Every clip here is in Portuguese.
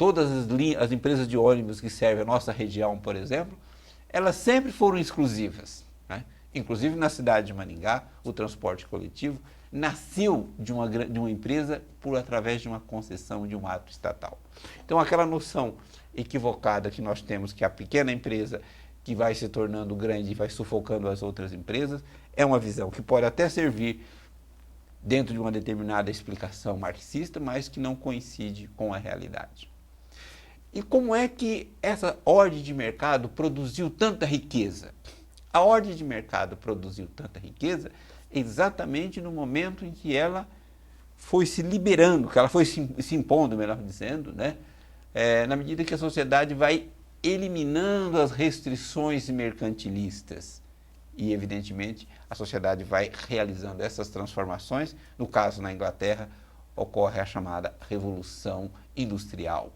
todas as empresas de ônibus que servem a nossa região, por exemplo, elas sempre foram exclusivas, né? Inclusive na cidade de Maringá, o transporte coletivo nasceu de uma empresa através de uma concessão de um ato estatal. Então aquela noção equivocada que nós temos que a pequena empresa que vai se tornando grande e vai sufocando as outras empresas, é uma visão que pode até servir dentro de uma determinada explicação marxista, mas que não coincide com a realidade. E como é que essa ordem de mercado produziu tanta riqueza? A ordem de mercado produziu tanta riqueza exatamente no momento em que ela foi se liberando, que ela foi se impondo, melhor dizendo, né? Na medida que a sociedade vai eliminando as restrições mercantilistas. E, evidentemente, a sociedade vai realizando essas transformações. No caso, na Inglaterra, ocorre a chamada Revolução Industrial.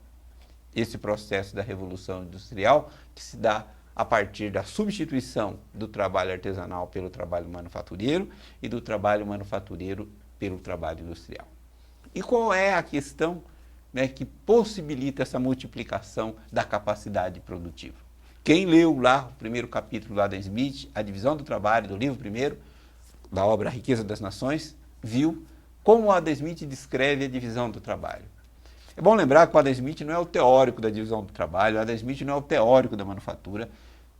Esse processo da Revolução Industrial que se dá a partir da substituição do trabalho artesanal pelo trabalho manufatureiro e do trabalho manufatureiro pelo trabalho industrial. E qual é a questão, né, que possibilita essa multiplicação da capacidade produtiva? Quem leu lá o primeiro capítulo do Adam Smith, A Divisão do Trabalho, do livro primeiro, da obra A Riqueza das Nações, viu como o Adam Smith descreve a divisão do trabalho. É bom lembrar que o Adam Smith não é o teórico da divisão do trabalho, o Adam Smith não é o teórico da manufatura,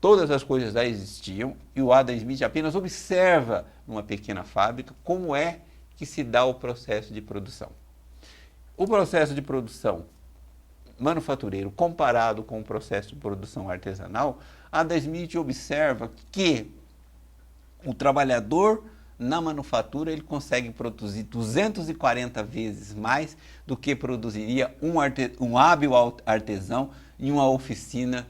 todas as coisas já existiam e o Adam Smith apenas observa numa pequena fábrica como é que se dá o processo de produção. O processo de produção manufatureiro comparado com o processo de produção artesanal, Adam Smith observa que o trabalhador na manufatura ele consegue produzir 240 vezes mais do que produziria um hábil artesão em uma oficina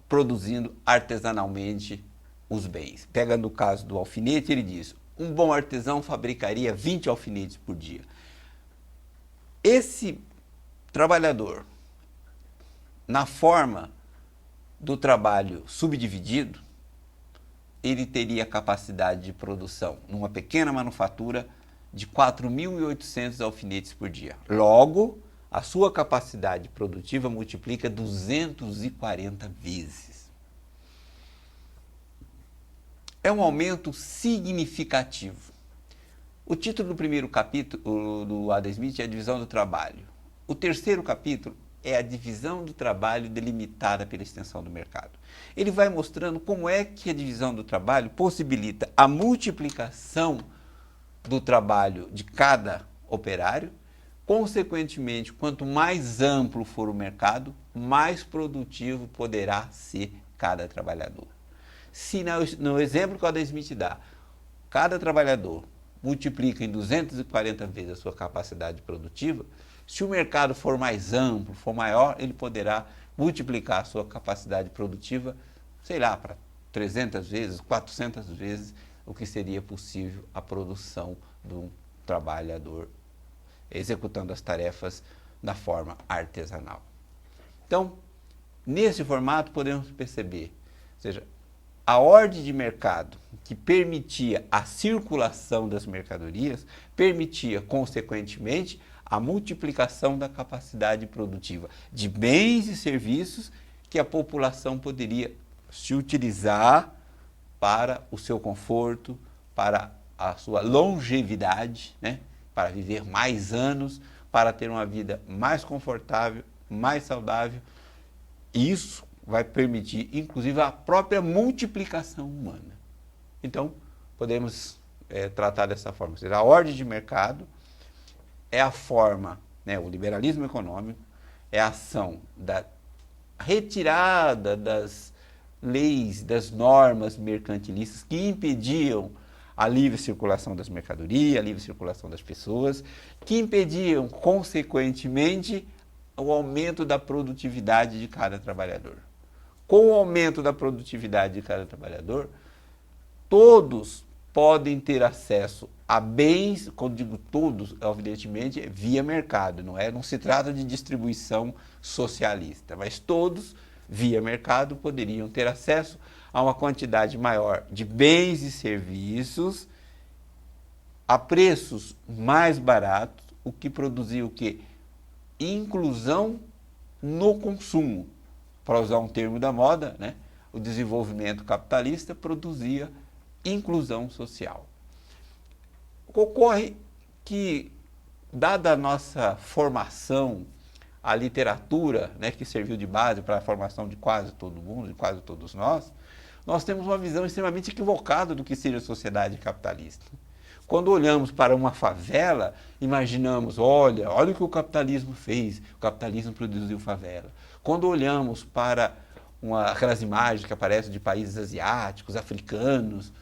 produzindo artesanalmente os bens. Pegando o caso do alfinete, ele diz, um bom artesão fabricaria 20 alfinetes por dia. Esse trabalhador, na forma do trabalho subdividido, ele teria capacidade de produção, numa pequena manufatura, de 4.800 alfinetes por dia. Logo, a sua capacidade produtiva multiplica 240 vezes. É um aumento significativo. O título do primeiro capítulo do Adam Smith é a divisão do trabalho. O terceiro capítulo é a divisão do trabalho delimitada pela extensão do mercado. Ele vai mostrando como é que a divisão do trabalho possibilita a multiplicação do trabalho de cada operário. Consequentemente, quanto mais amplo for o mercado, mais produtivo poderá ser cada trabalhador. Se no exemplo que o Adam Smith dá, cada trabalhador multiplica em 240 vezes a sua capacidade produtiva, se o mercado for mais amplo, for maior, ele poderá multiplicar a sua capacidade produtiva, sei lá, para 300 vezes, 400 vezes o que seria possível a produção de um trabalhador executando as tarefas da forma artesanal. Então, nesse formato podemos perceber, ou seja, a ordem de mercado que permitia a circulação das mercadorias, permitia, consequentemente, a multiplicação da capacidade produtiva de bens e serviços que a população poderia se utilizar para o seu conforto, para a sua longevidade, né? Para viver mais anos, para ter uma vida mais confortável, mais saudável. Isso vai permitir, inclusive, a própria multiplicação humana. Então, podemos tratar dessa forma. Ou seja, a ordem de mercado é a forma, né, o liberalismo econômico, é a ação da retirada das leis, das normas mercantilistas que impediam a livre circulação das mercadorias, a livre circulação das pessoas, que impediam, consequentemente, o aumento da produtividade de cada trabalhador. Com o aumento da produtividade de cada trabalhador, todos podem ter acesso a bens, quando digo todos, evidentemente, via mercado, não se trata de distribuição socialista, mas todos, via mercado, poderiam ter acesso a uma quantidade maior de bens e serviços a preços mais baratos, o que produzia o quê? inclusão no consumo. Para usar um termo da moda, né? O desenvolvimento capitalista produzia inclusão social. Ocorre que, dada a nossa formação, a literatura, né, que serviu de base para a formação de quase todo mundo, de quase todos nós temos uma visão extremamente equivocada do que seja a sociedade capitalista. Quando olhamos para uma favela, imaginamos, olha o que o capitalismo fez, o capitalismo produziu favela. Quando olhamos para aquelas imagens que aparecem de países asiáticos, africanos,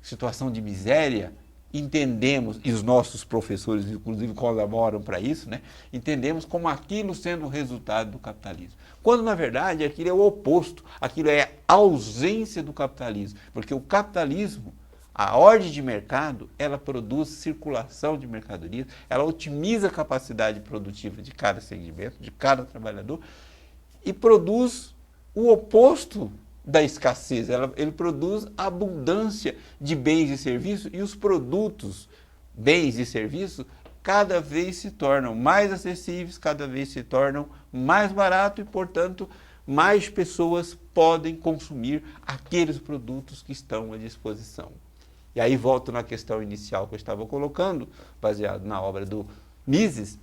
situação de miséria, entendemos, e os nossos professores inclusive colaboram para isso, né? Entendemos como aquilo sendo o resultado do capitalismo. Quando na verdade aquilo é o oposto, aquilo é a ausência do capitalismo, porque o capitalismo, a ordem de mercado, ela produz circulação de mercadorias, ela otimiza a capacidade produtiva de cada segmento, de cada trabalhador, e produz o oposto da escassez. Ele produz abundância de bens e serviços, e os produtos, bens e serviços, cada vez se tornam mais acessíveis, cada vez se tornam mais baratos e, portanto, mais pessoas podem consumir aqueles produtos que estão à disposição. E aí volto na questão inicial que eu estava colocando, baseado na obra do Mises.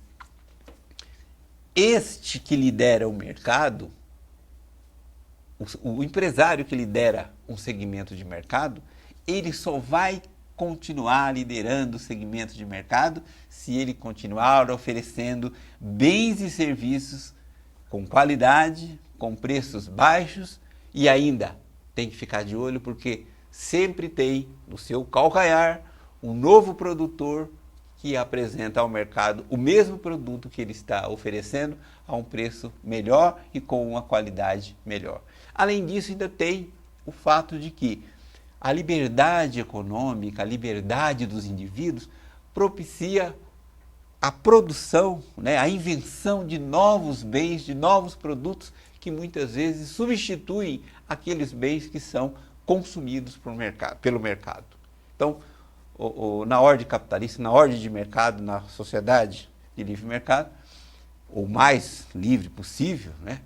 Este que lidera o mercado, o empresário que lidera um segmento de mercado, ele só vai continuar liderando o segmento de mercado se ele continuar oferecendo bens e serviços com qualidade, com preços baixos, e ainda tem que ficar de olho porque sempre tem no seu calcanhar um novo produtor que apresenta ao mercado o mesmo produto que ele está oferecendo a um preço melhor e com uma qualidade melhor. Além disso, ainda tem o fato de que a liberdade econômica, a liberdade dos indivíduos propicia a produção, né, a invenção de novos bens, de novos produtos que muitas vezes substituem aqueles bens que são consumidos pelo mercado. Então, na ordem capitalista, na ordem de mercado, na sociedade de livre mercado, o mais livre possível, né?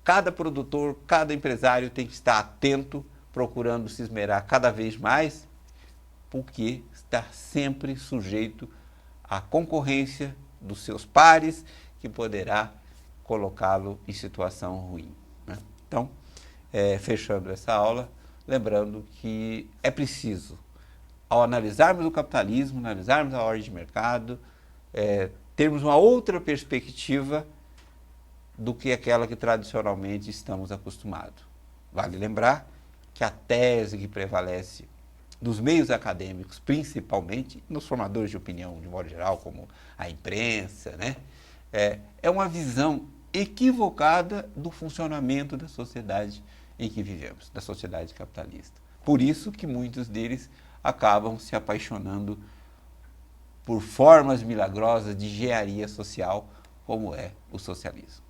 Cada produtor, cada empresário tem que estar atento, procurando se esmerar cada vez mais, porque está sempre sujeito à concorrência dos seus pares, que poderá colocá-lo em situação ruim, né? Então, fechando essa aula, lembrando que é preciso, ao analisarmos o capitalismo, analisarmos a ordem de mercado, termos uma outra perspectiva do que aquela que tradicionalmente estamos acostumados. Vale lembrar que a tese que prevalece nos meios acadêmicos, principalmente nos formadores de opinião de modo geral, como a imprensa, né, é uma visão equivocada do funcionamento da sociedade em que vivemos, da sociedade capitalista. Por isso que muitos deles acabam se apaixonando por formas milagrosas de engenharia social, como é o socialismo.